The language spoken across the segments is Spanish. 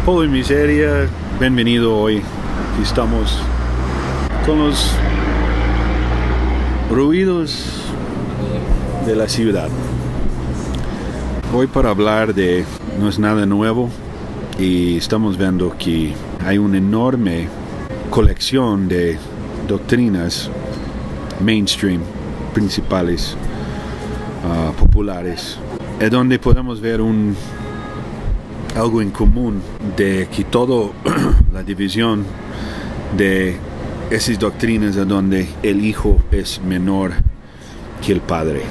Polvo y miseria, bienvenido hoy. Aquí estamos con los ruidos de la ciudad. Hoy para hablar de no es nada nuevo y estamos viendo que hay una enorme colección de doctrinas mainstream, principales, populares, es donde podemos ver algo en común de que toda la división de esas doctrinas de donde el hijo es menor que el padre.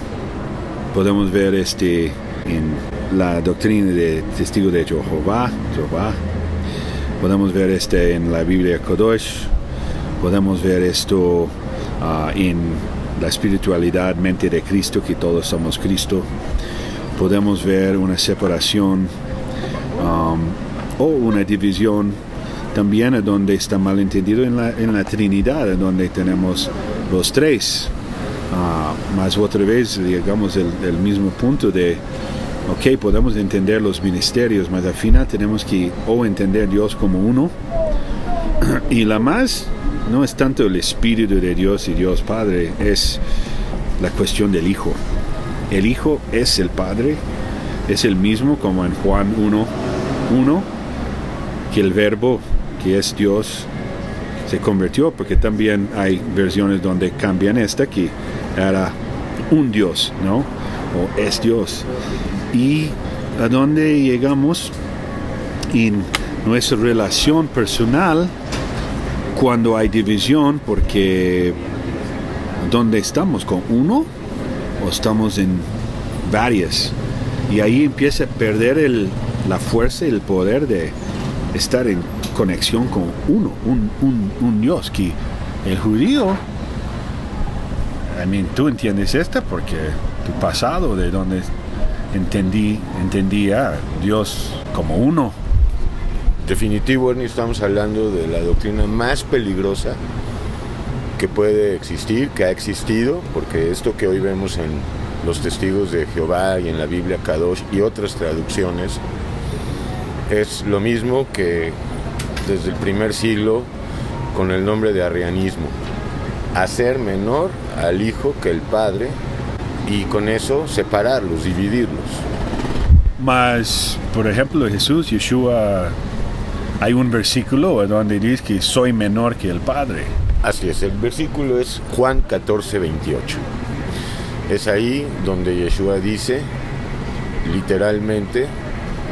Podemos ver en la doctrina de testigo de Jehová. Podemos ver en la Biblia Kodosh. Podemos ver esto en la espiritualidad, mente de Cristo, que todos somos Cristo. Podemos ver una separación o una división también donde está mal entendido en la Trinidad, donde tenemos los tres. Más otra vez, digamos, el mismo punto de, podemos entender los ministerios, mas al final tenemos que entender Dios como uno. Y la más, no es tanto el Espíritu de Dios y Dios Padre, es la cuestión del Hijo. El Hijo es el Padre, es el mismo como en Juan 1:1, que el Verbo, que es Dios, se convirtió, porque también hay versiones donde cambian que era un Dios, ¿no? O es Dios. Y a dónde llegamos en nuestra relación personal cuando hay división, porque ¿dónde estamos? ¿Con uno o estamos en varias? Y ahí empieza a perder la fuerza y el poder de estar en conexión con uno, un Dios, que el judío, tú entiendes porque tu pasado, de donde entendía Dios como uno. Definitivo, Ernie, estamos hablando de la doctrina más peligrosa que puede existir, que ha existido, porque esto que hoy vemos en los testigos de Jehová y en la Biblia Kadosh y otras traducciones es lo mismo que desde el primer siglo con el nombre de arrianismo: hacer menor al hijo que el padre, y con eso separarlos, dividirlos. Mas, por ejemplo, Yeshua, hay un versículo donde dice que soy menor que el padre. Así es, el versículo es Juan 14:28. Es ahí donde Yeshua dice, literalmente,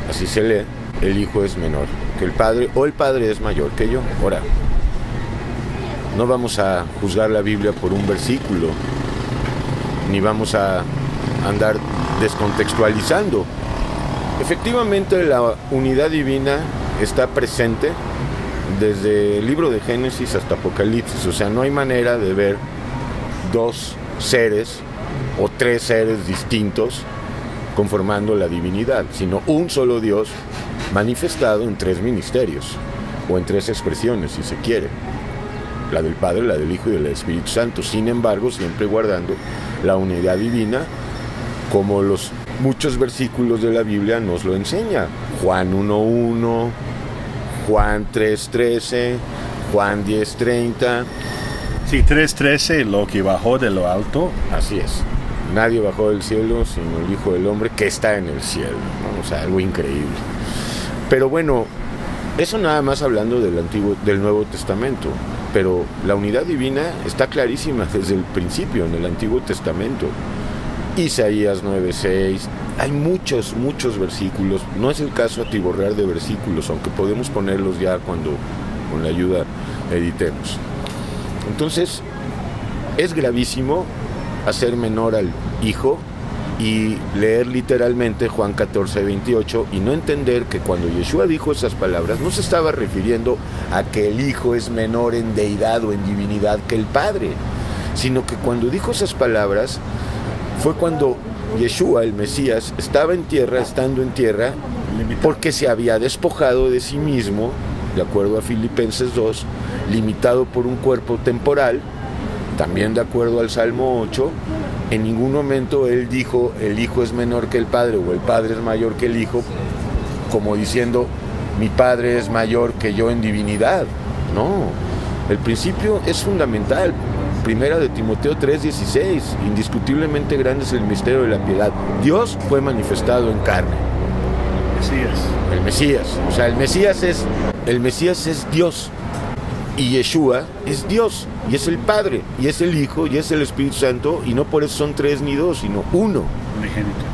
así se lee: el hijo es menor que el padre, o el padre es mayor que yo. Ahora, no vamos a juzgar la Biblia por un versículo, ni vamos a andar descontextualizando. Efectivamente, la unidad divina está presente desde el libro de Génesis hasta Apocalipsis. O sea, no hay manera de ver dos seres o tres seres distintos conformando la divinidad, sino un solo Dios manifestado en tres ministerios, o en tres expresiones, si se quiere: la del Padre, la del Hijo y del Espíritu Santo. Sin embargo, siempre guardando la unidad divina, como los muchos versículos de la Biblia nos lo enseña. Juan 1:1, Juan 3:13, Juan 10:30. Sí, 3:13, lo que bajó de lo alto. Así es. Nadie bajó del cielo sino el Hijo del Hombre que está en el cielo, ¿no? O sea, algo increíble. Pero bueno, eso nada más hablando del Nuevo Testamento. Pero la unidad divina está clarísima desde el principio en el Antiguo Testamento. Isaías 9:6, hay muchos versículos. No es el caso atiborrar de versículos, aunque podemos ponerlos ya cuando con la ayuda editemos. Entonces, es gravísimo hacer menor al hijo y leer literalmente Juan 14:28 y no entender que cuando Yeshua dijo esas palabras no se estaba refiriendo a que el hijo es menor en deidad o en divinidad que el padre, sino que cuando dijo esas palabras fue cuando Yeshua, el Mesías, estando en tierra, porque se había despojado de sí mismo, de acuerdo a Filipenses 2, limitado por un cuerpo temporal. También de acuerdo al Salmo 8, en ningún momento él dijo el hijo es menor que el padre o el padre es mayor que el hijo, como diciendo mi Padre es mayor que yo en divinidad. No, el principio es fundamental. Primera de Timoteo 3:16, indiscutiblemente grande es el misterio de la piedad. Dios fue manifestado en carne. El Mesías. O sea, el Mesías es Dios. Y Yeshua es Dios, y es el Padre, y es el Hijo, y es el Espíritu Santo, y no por eso son 3 ni 2, sino 1. Unigénito.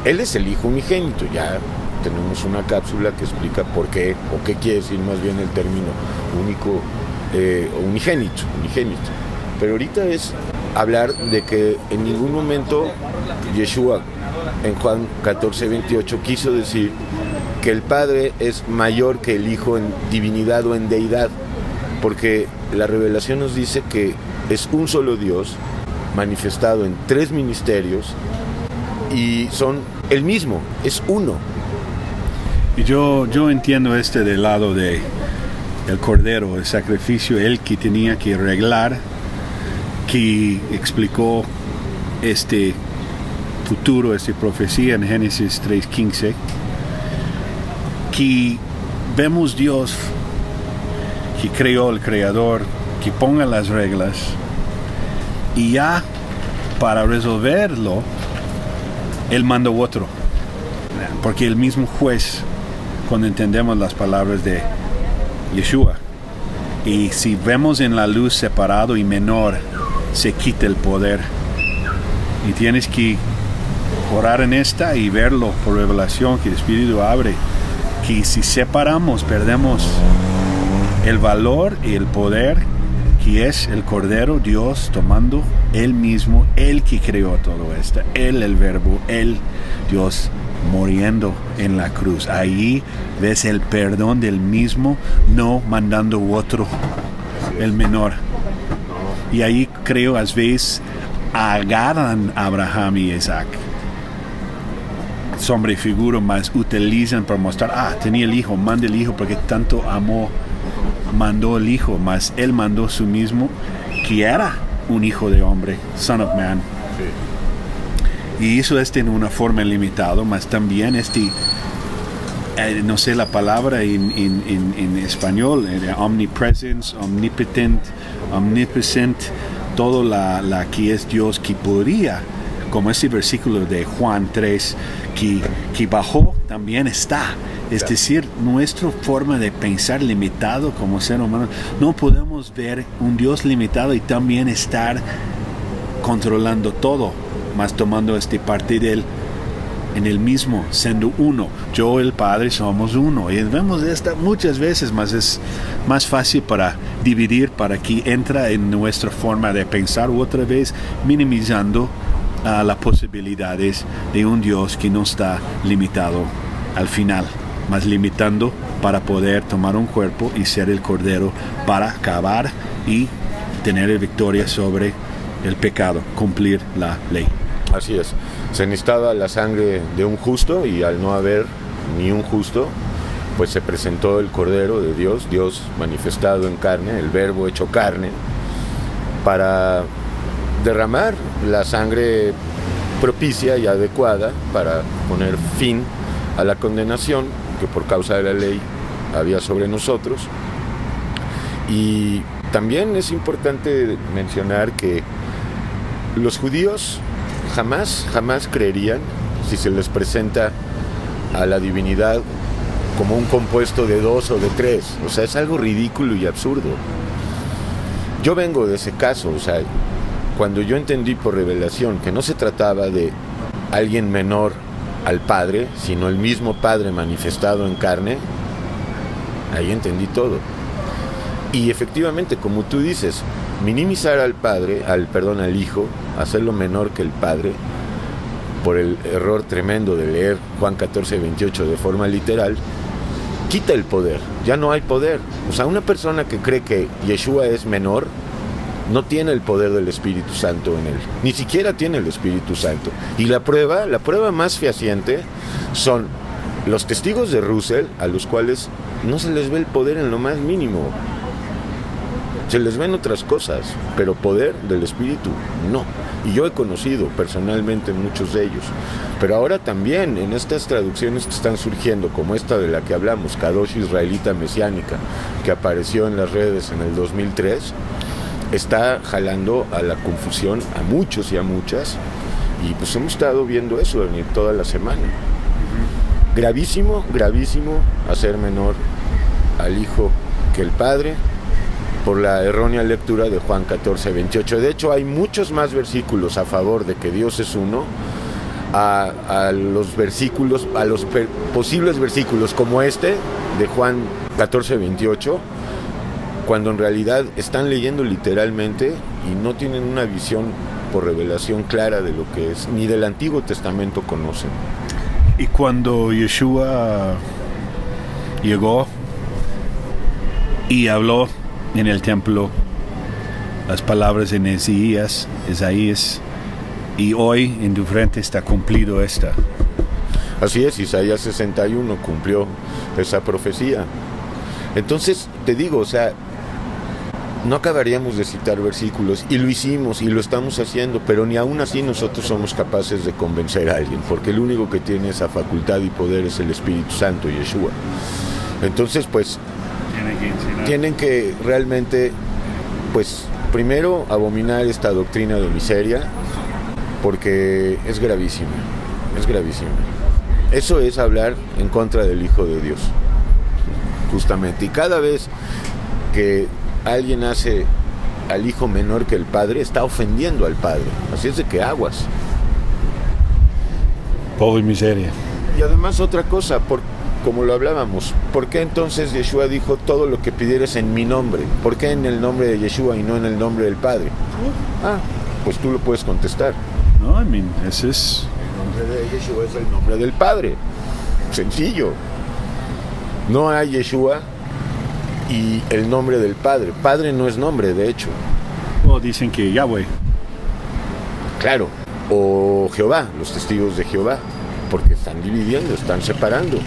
Él es el Hijo unigénito. Ya tenemos una cápsula que explica por qué, o qué quiere decir más bien el término único, unigénito. Pero ahorita es hablar de que en ningún momento Yeshua, en Juan 14:28, quiso decir que el Padre es mayor que el Hijo en divinidad o en deidad, porque la revelación nos dice que es un solo Dios manifestado en 3 ministerios y son el mismo, es uno. Y yo entiendo del lado de el Cordero, el sacrificio, él que tenía que arreglar, que explicó futuro, esta profecía en Génesis 3:15, que vemos Dios que creó, el Creador, que ponga las reglas, y ya para resolverlo él mandó otro, porque el mismo juez, cuando entendemos las palabras de Yeshua, y si vemos en la luz separado y menor, se quita el poder, y tienes que orar en esta y verlo por revelación, que el Espíritu abre, que si separamos perdemos el valor y el poder que es el Cordero, Dios tomando Él mismo, Él que creó todo esto, Él el Verbo, Él Dios muriendo en la cruz. Ahí ves el perdón del mismo, no mandando otro, el menor. Y ahí creo a veces agarran a Abraham y Isaac, sombra y figura, más utilizan para mostrar, tenía el hijo, manda el hijo porque tanto amó, mandó el hijo, más él mandó su mismo, que era un hijo de hombre, son of man. Sí. Y hizo en una forma limitada, más también no sé la palabra en español, omnipresence, omnipotent, todo la que es Dios que podría, como ese versículo de Juan 3, que bajó, también está. Es decir, nuestra forma de pensar limitado como ser humano, no podemos ver un Dios limitado y también estar controlando todo, más tomando parte de él en el mismo, siendo uno. Yo y el Padre somos uno. Y vemos esta muchas veces, más es más fácil para dividir, para que entra en nuestra forma de pensar, otra vez minimizando las posibilidades de un Dios que no está limitado al final, más limitando para poder tomar un cuerpo y ser el Cordero para acabar y tener victoria sobre el pecado, cumplir la ley. Así es, se necesitaba la sangre de un justo, y al no haber ni un justo, pues se presentó el Cordero de Dios, Dios manifestado en carne, el Verbo hecho carne, para derramar la sangre propicia y adecuada para poner fin a la condenación que por causa de la ley había sobre nosotros. Y también es importante mencionar que los judíos jamás creerían, si se les presenta a la divinidad como un compuesto de 2 o de 3, o sea, es algo ridículo y absurdo. Yo vengo de ese caso, o sea, cuando yo entendí por revelación que no se trataba de alguien menor al Padre, sino el mismo Padre manifestado en carne, ahí entendí todo. Y efectivamente, como tú dices, minimizar al Hijo, hacerlo menor que el Padre, por el error tremendo de leer Juan 14:28 de forma literal, quita el poder, ya no hay poder. O sea, una persona que cree que Yeshua es menor, no tiene el poder del Espíritu Santo en él, ni siquiera tiene el Espíritu Santo. Y la prueba más fehaciente son los testigos de Russell, a los cuales no se les ve el poder en lo más mínimo. Se les ven otras cosas, pero poder del Espíritu, no. Y yo he conocido personalmente muchos de ellos. Pero ahora también en estas traducciones que están surgiendo, como esta de la que hablamos, Kadosh Israelita Mesiánica, que apareció en las redes en el 2003, está jalando a la confusión a muchos y a muchas. Y pues hemos estado viendo eso toda la semana. Gravísimo, gravísimo hacer menor al Hijo que el Padre, por la errónea lectura de Juan 14:28. De hecho, hay muchos más versículos a favor de que Dios es uno, a los versículos, a los posibles versículos como este de Juan 14:28, cuando en realidad están leyendo literalmente y no tienen una visión por revelación clara de lo que es, ni del Antiguo Testamento conocen. Y cuando Yeshua llegó y habló en el templo las palabras de Isaías, y hoy en tu frente está cumplido esta. Así es, Isaías 61 cumplió esa profecía. Entonces, te digo, o sea, no acabaríamos de citar versículos, y lo hicimos y lo estamos haciendo, pero ni aún así nosotros somos capaces de convencer a alguien, porque el único que tiene esa facultad y poder es el Espíritu Santo, Yeshua. Entonces, pues, tienen que realmente, pues, primero abominar esta doctrina de miseria, porque es gravísima, es gravísima. Eso es hablar en contra del Hijo de Dios, justamente. Y cada vez que alguien hace al Hijo menor que el Padre, está ofendiendo al Padre. Así es de que aguas. Pobre miseria. Y además otra cosa, como lo hablábamos, ¿por qué entonces Yeshua dijo todo lo que pidieres en mi nombre? ¿Por qué en el nombre de Yeshua y no en el nombre del Padre? Pues tú lo puedes contestar. No, ese es... El nombre de Yeshua es el nombre del Padre. Sencillo. No hay Yeshua y el nombre del Padre. Padre no es nombre, de hecho. Dicen que Yahweh. Claro. O Jehová, los testigos de Jehová. Porque están dividiendo, están separando.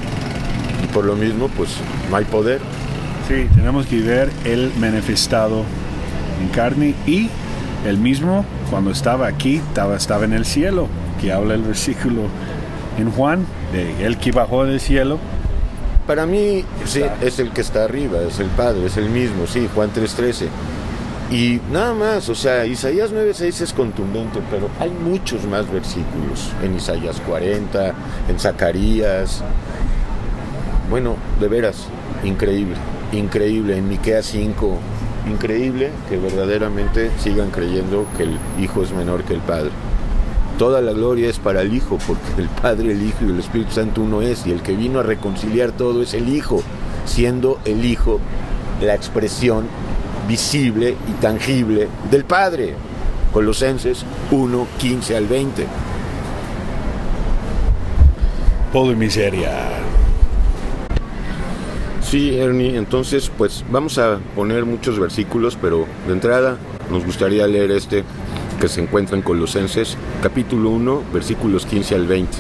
Y por lo mismo, pues, no hay poder. Sí, tenemos que ver el manifestado en carne, y el mismo, cuando estaba aquí, estaba en el cielo, que habla el versículo en Juan, de él que bajó del cielo. Para mí, sí, es el que está arriba, es el Padre, es el mismo, sí, Juan 3:13. Y nada más, o sea, Isaías 9:6 es contundente, pero hay muchos más versículos, en Isaías 40, en Zacarías. Bueno, de veras, increíble, increíble, en Miqueas 5, increíble que verdaderamente sigan creyendo que el Hijo es menor que el Padre. Toda la gloria es para el Hijo, porque el Padre, el Hijo y el Espíritu Santo uno es, y el que vino a reconciliar todo es el Hijo, siendo el Hijo la expresión visible y tangible del Padre. Colosenses 1:15 al 20. Pobre miseria. Sí, Ernie, entonces pues vamos a poner muchos versículos, pero de entrada nos gustaría leer este que se encuentra en Colosenses capítulo 1, versículos 15 al 20.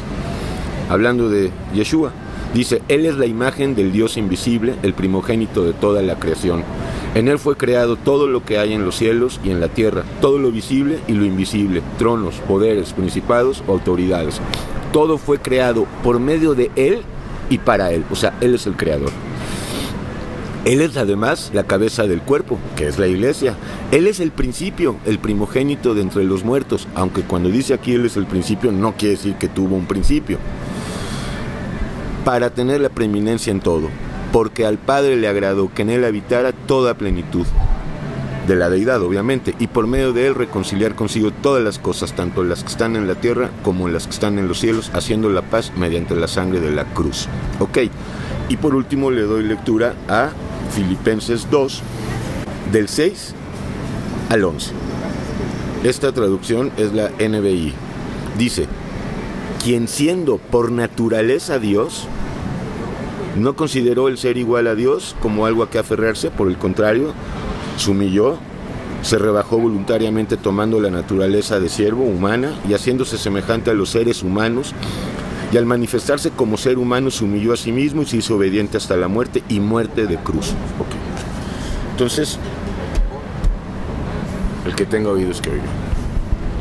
Hablando de Yeshua, dice: Él es la imagen del Dios invisible, el primogénito de toda la creación. En Él fue creado todo lo que hay en los cielos y en la tierra, todo lo visible y lo invisible, tronos, poderes, principados o autoridades. Todo fue creado por medio de Él y para Él, o sea, Él es el creador. Él es además la cabeza del cuerpo, que es la iglesia. Él es el principio, el primogénito de entre los muertos, aunque cuando dice aquí Él es el principio, no quiere decir que tuvo un principio. Para tener la preeminencia en todo, porque al Padre le agradó que en Él habitara toda plenitud de la deidad, obviamente, y por medio de Él reconciliar consigo todas las cosas, tanto las que están en la tierra como las que están en los cielos, haciendo la paz mediante la sangre de la cruz. Ok, y por último le doy lectura a Filipenses 2, del 6 al 11. Esta traducción es la NBI. Dice: quien siendo por naturaleza Dios, no consideró el ser igual a Dios como algo a que aferrarse, por el contrario, se humilló, se rebajó voluntariamente tomando la naturaleza de siervo humana y haciéndose semejante a los seres humanos, y al manifestarse como ser humano se humilló a sí mismo y se hizo obediente hasta la muerte, y muerte de cruz. Okay. Entonces, El que tenga oídos que oiga.